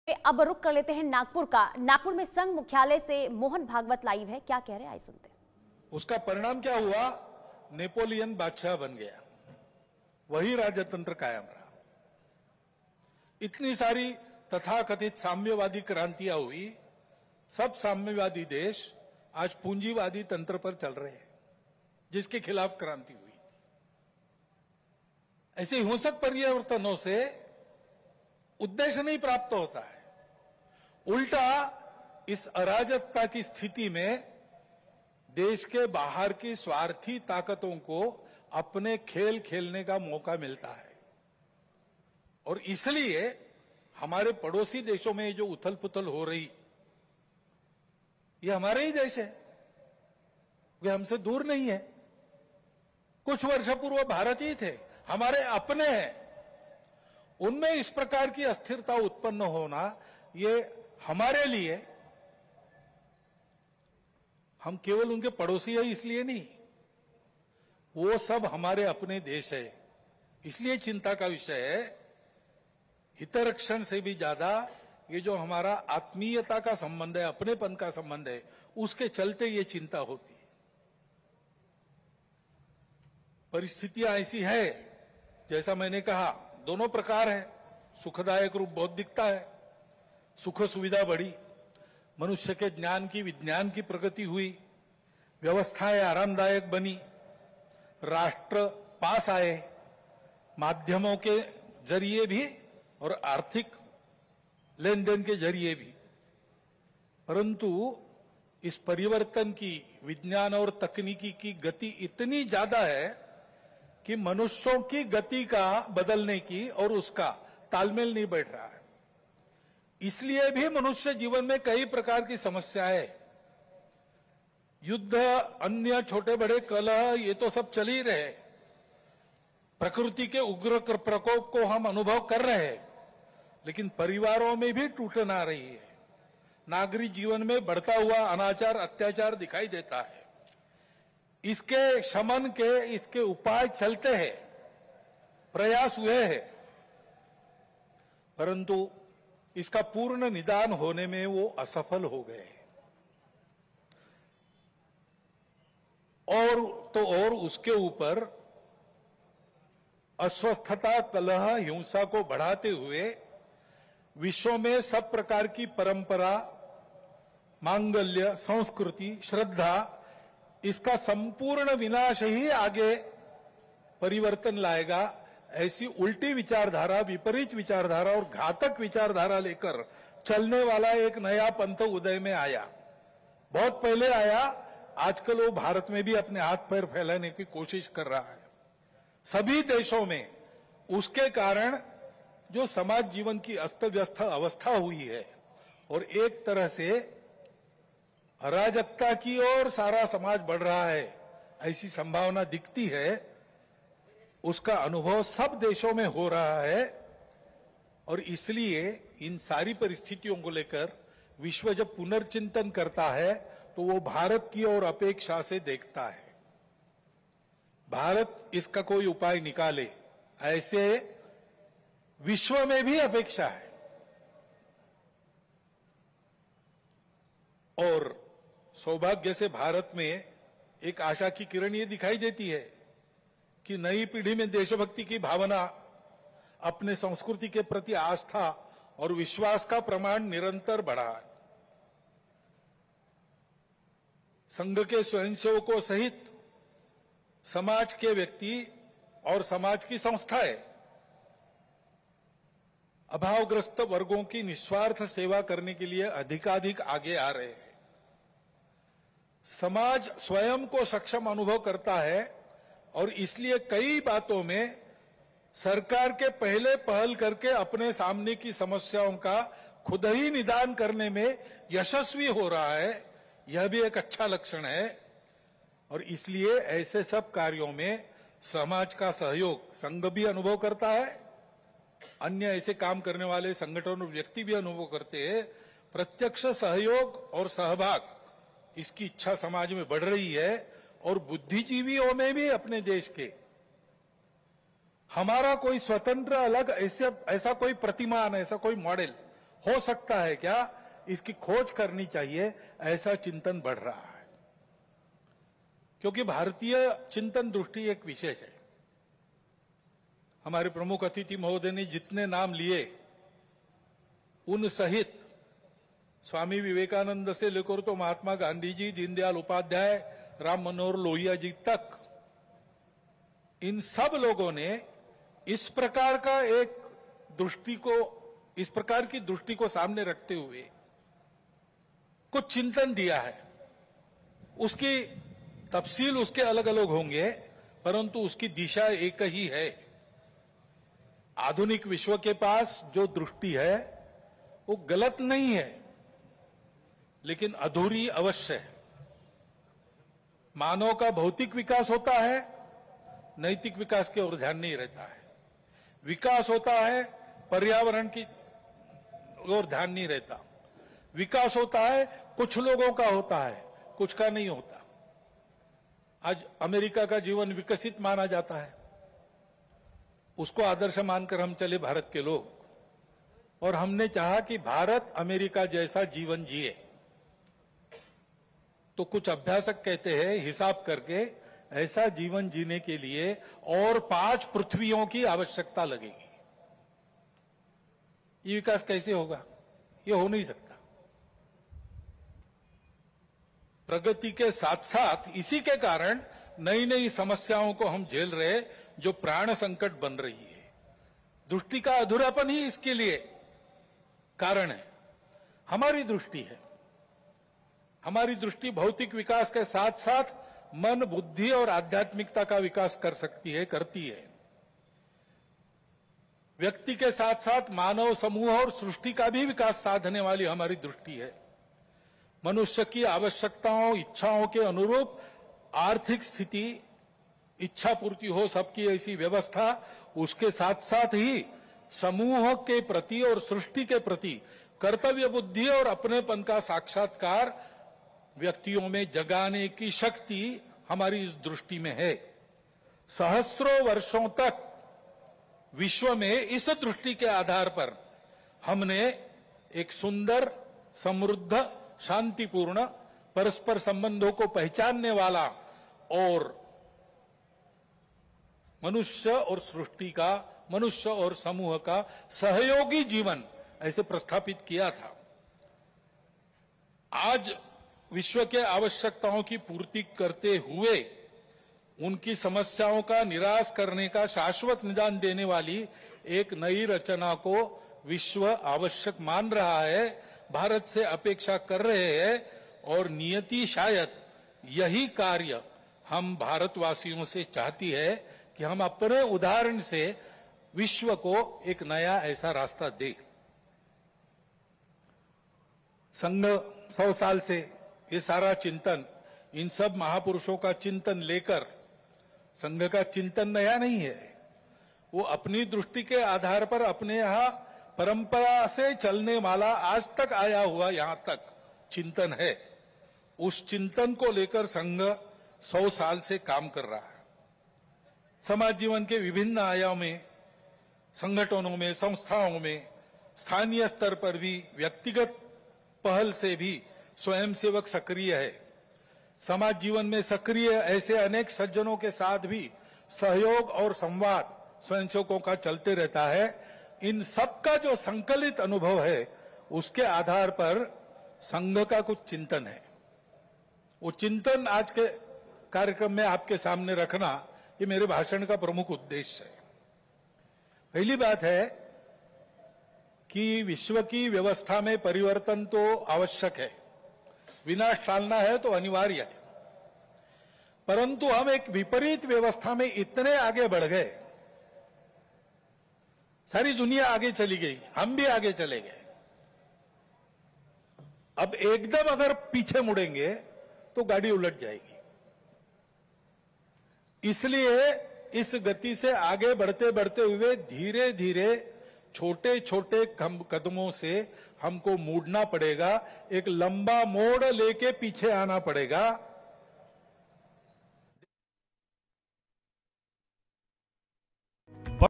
अब रुख कर लेते हैं नागपुर का। नागपुर में संघ मुख्यालय से मोहन भागवत लाइव है, क्या कह रहे हैं आइए सुनते हैं। उसका परिणाम क्या हुआ? नेपोलियन बादशाह बन गया, वही राजतंत्र कायम रहा। इतनी सारी तथाकथित साम्यवादी क्रांतियां हुई, सब साम्यवादी देश आज पूंजीवादी तंत्र पर चल रहे हैं, जिसके खिलाफ क्रांति हुई। ऐसे हिंसक परिवर्तनों से उद्देश्य नहीं प्राप्त होता है, उल्टा इस अराजकता की स्थिति में देश के बाहर की स्वार्थी ताकतों को अपने खेल खेलने का मौका मिलता है। और इसलिए हमारे पड़ोसी देशों में जो उथल पुथल हो रही, ये हमारे ही देश है, वे हमसे दूर नहीं है। कुछ वर्ष पूर्व भारत ही थे, हमारे अपने हैं। उनमें इस प्रकार की अस्थिरता उत्पन्न होना, ये हमारे लिए, हम केवल उनके पड़ोसी हैं इसलिए नहीं, वो सब हमारे अपने देश है, इसलिए चिंता का विषय है। हितरक्षण से भी ज्यादा ये जो हमारा आत्मीयता का संबंध है, अपनेपन का संबंध है, उसके चलते ये चिंता होती है। परिस्थितियां ऐसी है, जैसा मैंने कहा, दोनों प्रकार है। सुखदायक रूप बहुत दिखता है, सुख सुविधा बढ़ी, मनुष्य के ज्ञान की विज्ञान की प्रगति हुई, व्यवस्थाएं आरामदायक बनी, राष्ट्र पास आए, माध्यमों के जरिए भी और आर्थिक लेन देन के जरिए भी। परंतु इस परिवर्तन की, विज्ञान और तकनीकी की गति इतनी ज्यादा है कि मनुष्यों की गति का बदलने की और उसका तालमेल नहीं बैठ रहा है। इसलिए भी मनुष्य जीवन में कई प्रकार की समस्याएं, युद्ध, अन्य छोटे बड़े कलह, ये तो सब चल ही रहे। प्रकृति के उग्र प्रकोप को हम अनुभव कर रहे हैं, लेकिन परिवारों में भी टूटन आ रही है। नागरिक जीवन में बढ़ता हुआ अनाचार, अत्याचार दिखाई देता है। इसके शमन के, इसके उपाय चलते हैं, प्रयास हुए हैं, परंतु इसका पूर्ण निदान होने में वो असफल हो गए। और उसके ऊपर अस्वस्थता, कलह, हिंसा को बढ़ाते हुए विश्व में सब प्रकार की परंपरा, मांगल्य, संस्कृति, श्रद्धा, इसका संपूर्ण विनाश ही आगे परिवर्तन लाएगा। ऐसी उल्टी विचारधारा, विपरीत विचारधारा और घातक विचारधारा लेकर चलने वाला एक नया पंथ उदय में आया। बहुत पहले आया, आजकल वो भारत में भी अपने हाथ पैर फैलाने की कोशिश कर रहा है, सभी देशों में। उसके कारण जो समाज जीवन की अस्त व्यस्त अवस्था हुई है और एक तरह से अराजकता की ओर सारा समाज बढ़ रहा है, ऐसी संभावना दिखती है। उसका अनुभव सब देशों में हो रहा है और इसलिए इन सारी परिस्थितियों को लेकर विश्व जब पुनर्चिंतन करता है तो वो भारत की ओर अपेक्षा से देखता है। भारत इसका कोई उपाय निकाले, ऐसे विश्व में भी अपेक्षा है। और सौभाग्य से भारत में एक आशा की किरण ये दिखाई देती है कि नई पीढ़ी में देशभक्ति की भावना, अपने संस्कृति के प्रति आस्था और विश्वास का प्रमाण निरंतर बढ़ा है। संघ के स्वयंसेवकों सहित समाज के व्यक्ति और समाज की संस्थाएं अभावग्रस्त वर्गों की निस्वार्थ सेवा करने के लिए अधिकाधिक आगे आ रहे हैं। समाज स्वयं को सक्षम अनुभव करता है और इसलिए कई बातों में सरकार के पहले पहल करके अपने सामने की समस्याओं का खुद ही निदान करने में यशस्वी हो रहा है। यह भी एक अच्छा लक्षण है और इसलिए ऐसे सब कार्यों में समाज का सहयोग संघ भी अनुभव करता है, अन्य ऐसे काम करने वाले संगठन और व्यक्ति भी अनुभव करते हैं। प्रत्यक्ष सहयोग और सहभाग, इसकी इच्छा समाज में बढ़ रही है और बुद्धिजीवियों में भी अपने देश के हमारा कोई स्वतंत्र अलग ऐसा कोई प्रतिमान, ऐसा कोई मॉडल हो सकता है क्या, इसकी खोज करनी चाहिए, ऐसा चिंतन बढ़ रहा है। क्योंकि भारतीय चिंतन दृष्टि एक विशेष है। हमारे प्रमुख अतिथि महोदय ने जितने नाम लिए, उन सहित स्वामी विवेकानंद से लेकर तो महात्मा गांधी जी, दीनदयाल उपाध्याय, राम मनोहर लोहिया जी तक, इन सब लोगों ने इस प्रकार का एक दृष्टि को, इस प्रकार की दृष्टि को सामने रखते हुए कुछ चिंतन दिया है। उसकी तफसील उसके अलग अलग होंगे, परंतु उसकी दिशा एक ही है। आधुनिक विश्व के पास जो दृष्टि है वो गलत नहीं है, लेकिन अधूरी अवश्य है। मानव का भौतिक विकास होता है, नैतिक विकास की ओर ध्यान नहीं रहता है। विकास होता है, पर्यावरण की ओर ध्यान नहीं रहता। विकास होता है, कुछ लोगों का होता है, कुछ का नहीं होता। आज अमेरिका का जीवन विकसित माना जाता है, उसको आदर्श मानकर हम चले भारत के लोग, और हमने चाहा कि भारत अमेरिका जैसा जीवन जिए। तो कुछ अभ्यासक कहते हैं, हिसाब करके ऐसा जीवन जीने के लिए और 5 पृथ्वियों की आवश्यकता लगेगी। ये विकास कैसे होगा? ये हो नहीं सकता। प्रगति के साथ साथ इसी के कारण नई नई समस्याओं को हम झेल रहे, जो प्राण संकट बन रही है। दृष्टि का अधूरापन ही इसके लिए कारण है। हमारी दृष्टि है, हमारी दृष्टि भौतिक विकास के साथ साथ मन, बुद्धि और आध्यात्मिकता का विकास कर सकती है, करती है। व्यक्ति के साथ साथ मानव समूह और सृष्टि का भी विकास साधने वाली हमारी दृष्टि है। मनुष्य की आवश्यकताओं, इच्छाओं के अनुरूप आर्थिक स्थिति, इच्छा पूर्ति हो सबकी, ऐसी व्यवस्था, उसके साथ साथ ही समूह के प्रति और सृष्टि के प्रति कर्तव्य बुद्धि और अपनेपन का साक्षात्कार व्यक्तियों में जगाने की शक्ति हमारी इस दृष्टि में है। सहस्रों वर्षों तक विश्व में इस दृष्टि के आधार पर हमने एक सुंदर, समृद्ध, शांतिपूर्ण, परस्पर संबंधों को पहचानने वाला और मनुष्य और सृष्टि का, मनुष्य और समूह का सहयोगी जीवन ऐसे प्रस्थापित किया था। आज विश्व के आवश्यकताओं की पूर्ति करते हुए उनकी समस्याओं का निराश करने का शाश्वत निदान देने वाली एक नई रचना को विश्व आवश्यक मान रहा है, भारत से अपेक्षा कर रहे हैं, और नियति शायद यही कार्य हम भारतवासियों से चाहती है कि हम अपने उदाहरण से विश्व को एक नया ऐसा रास्ता दें। संघ 100 साल से ये सारा चिंतन, इन सब महापुरुषों का चिंतन लेकर, संघ का चिंतन नया नहीं है, वो अपनी दृष्टि के आधार पर अपने यहां परंपरा से चलने वाला आज तक आया हुआ यहां तक चिंतन है। उस चिंतन को लेकर संघ 100 साल से काम कर रहा है। समाज जीवन के विभिन्न आयामों में, संगठनों में, संस्थाओं में, स्थानीय स्तर पर भी, व्यक्तिगत पहल से भी स्वयंसेवक सक्रिय है। समाज जीवन में सक्रिय ऐसे अनेक सज्जनों के साथ भी सहयोग और संवाद स्वयंसेवकों का चलते रहता है। इन सब का जो संकलित अनुभव है, उसके आधार पर संघ का कुछ चिंतन है। वो चिंतन आज के कार्यक्रम में आपके सामने रखना, ये मेरे भाषण का प्रमुख उद्देश्य है। पहली बात है कि विश्व की व्यवस्था में परिवर्तन तो आवश्यक है, विनाश टालना है तो अनिवार्य है, परंतु हम एक विपरीत व्यवस्था में इतने आगे बढ़ गए, सारी दुनिया आगे चली गई, हम भी आगे चले गए। अब एकदम अगर पीछे मुड़ेंगे तो गाड़ी उलट जाएगी। इसलिए इस गति से आगे बढ़ते बढ़ते हुए धीरे धीरे छोटे छोटे कदमों से हमको मुड़ना पड़ेगा, एक लंबा मोड़ लेके पीछे आना पड़ेगा।